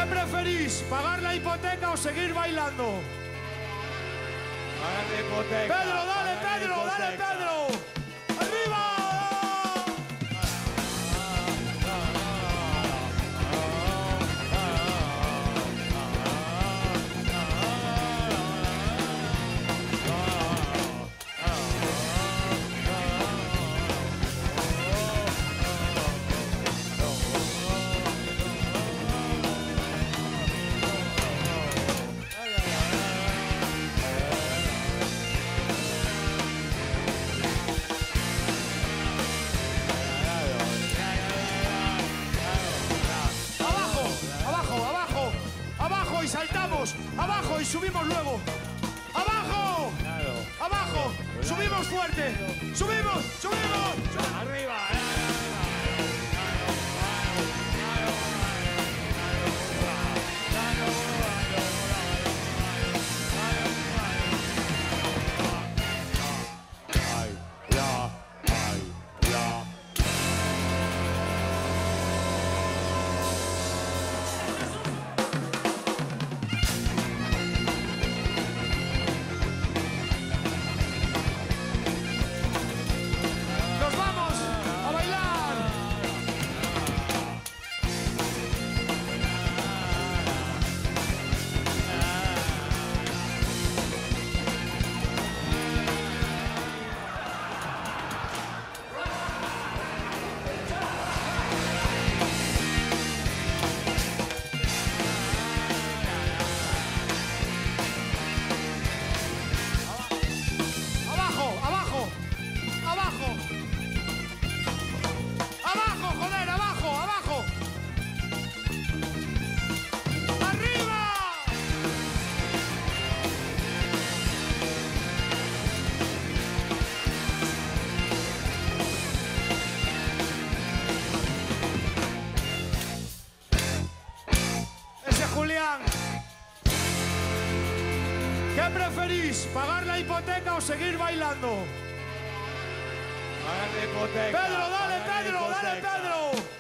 ¿Qué preferís, pagar la hipoteca o seguir bailando? Pagar la hipoteca. Pedro, dale, pagar la Pedro, dale, hipoteca. Pedro. ¡Arriba! Y saltamos, abajo y subimos luego. ¡Abajo! ¡Abajo! ¡Subimos fuerte! ¡Subimos! ¡Subimos! ¡Arriba! Julián, ¿qué preferís, pagar la hipoteca o seguir bailando? Pagar la hipoteca. Pedro, dale, pagar la Pedro, dale, hipoteca. Pedro.